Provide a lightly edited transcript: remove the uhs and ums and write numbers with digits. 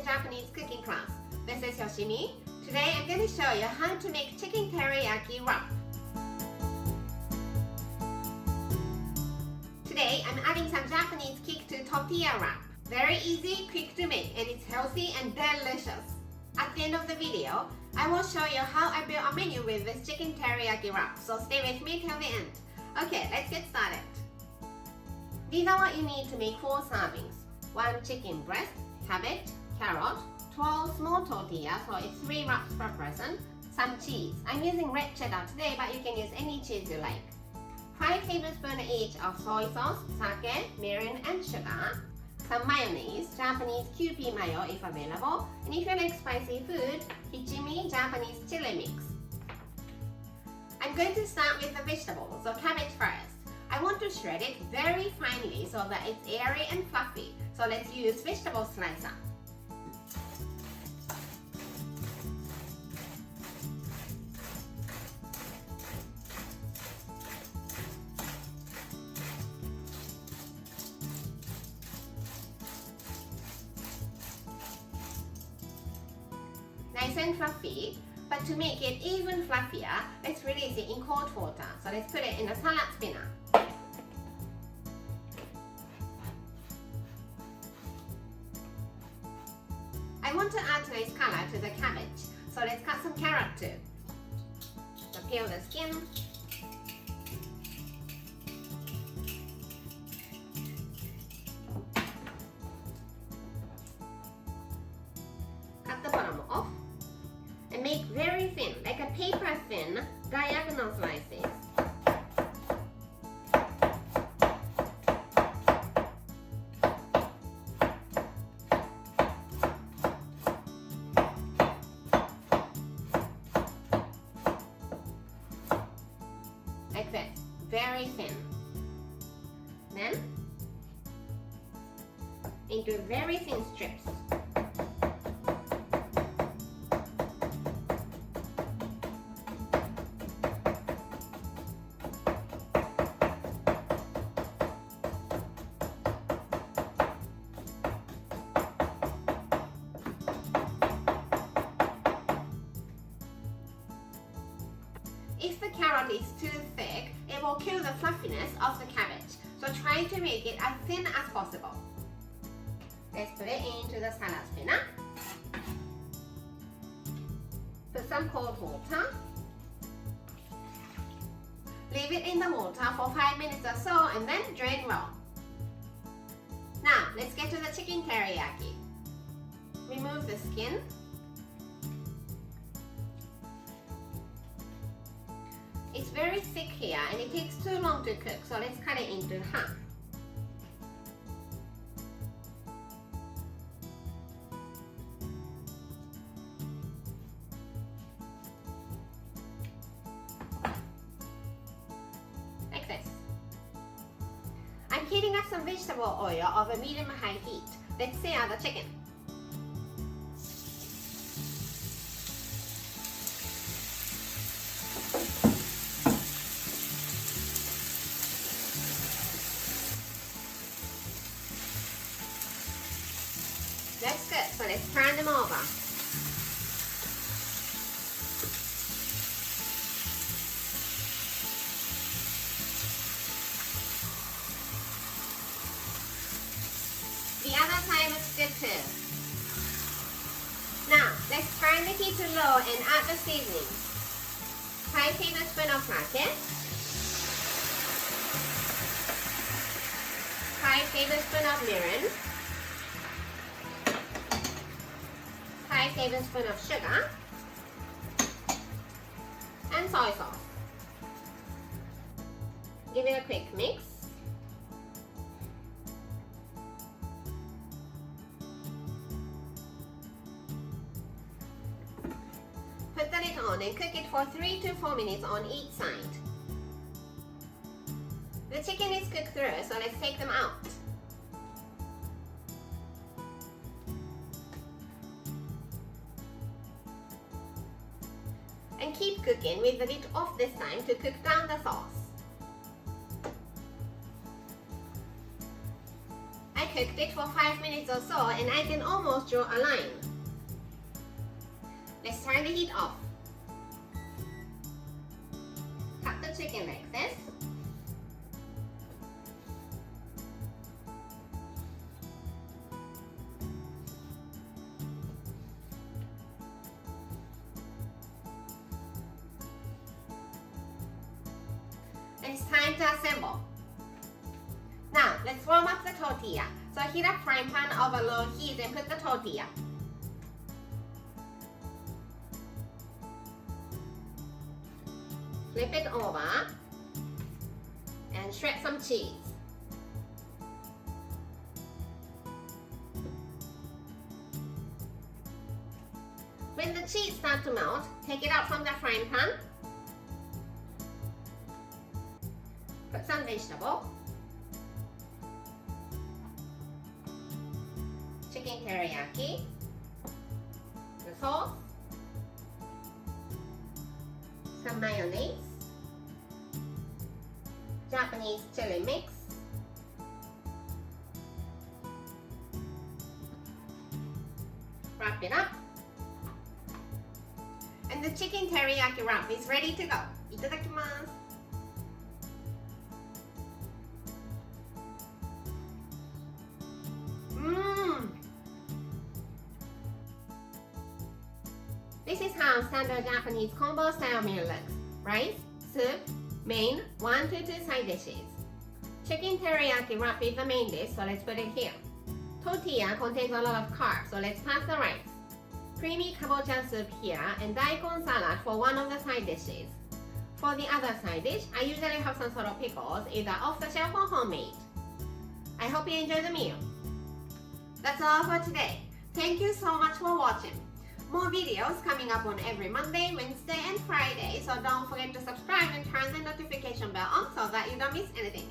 Japanese cooking class. This is Yoshimi. Today I'm going to show you how to make chicken teriyaki wrap. Today I'm adding some Japanese kick to tortilla wrap. Very easy, quick to make, and it's healthy and delicious. At the end of the video, I will show you how I built a menu with this chicken teriyaki wrap, so stay with me till the end. Okay, let's get started. These are what you need to make 4 servings. 1 chicken breast, cabbage, carrot, 12 small tortillas, so it's 3 wraps per person, some cheese. I'm using red cheddar today, but you can use any cheese you like. 5 tablespoons each of soy sauce, sake, mirin, and sugar. Some mayonnaise, Japanese Kewpie mayo if available, and if you like spicy food, Hichimi Japanese chili mix. I'm going to start with the vegetables, so cabbage first. I want to shred it very finely so that it's airy and fluffy, so let's use vegetable slicer. Nice and fluffy, but to make it even fluffier, let's release it in cold water. So let's put it in a salad spinner. I want to add nice color to the cabbage, so let's cut some carrot too. So peel the skin. Cut the bottom off. And make very thin, like a paper thin, diagonal slices. Like this, very thin. Then, into very thin strips. If the carrot is too thick, it will kill the fluffiness of the cabbage. So try to make it as thin as possible. Let's put it into the salad spinner. Put some cold water. Leave it in the water for 5 minutes or so and then drain well. Now, let's get to the chicken teriyaki. Remove the skin. It's very thick here and it takes too long to cook, so let's cut it into half. Like this. I'm heating up some vegetable oil over medium-high heat. Let's sear the chicken. That's good, so let's turn them over. The other side looks good too. Now, let's turn the heat to low and add the seasoning. 5 tablespoons of sake. 5 tablespoons of mirin. 5 tablespoons of sugar and soy sauce. Give it a quick mix. Put the lid on and cook it for 3 to 4 minutes on each side. The chicken is cooked through, so let's take them out. And keep cooking with the lid off this time to cook down the sauce. I cooked it for 5 minutes or so and I can almost draw a line. Let's turn the heat off. Cut the chicken like this. And it's time to assemble. Now, let's warm up the tortilla. So heat up frying pan over low heat and put the tortilla. Flip it over and shred some cheese. When the cheese starts to melt, take it out from the frying pan. Put some vegetable. Chicken teriyaki. The sauce. Some mayonnaise. Japanese chili mix. Wrap it up. And the chicken teriyaki wrap is ready to go. Itadakimasu. This is how standard Japanese combo style meal looks. Rice, soup, main, 1 to 2 side dishes. Chicken teriyaki wrap is the main dish, so let's put it here. Tortilla contains a lot of carbs, so let's pass the rice. Creamy kabocha soup here and daikon salad for one of the side dishes. For the other side dish, I usually have some sort of pickles, either off the shelf or homemade. I hope you enjoy the meal. That's all for today. Thank you so much for watching. More videos coming up on every Monday, Wednesday and Friday, so don't forget to subscribe and turn the notification bell on so that you don't miss anything.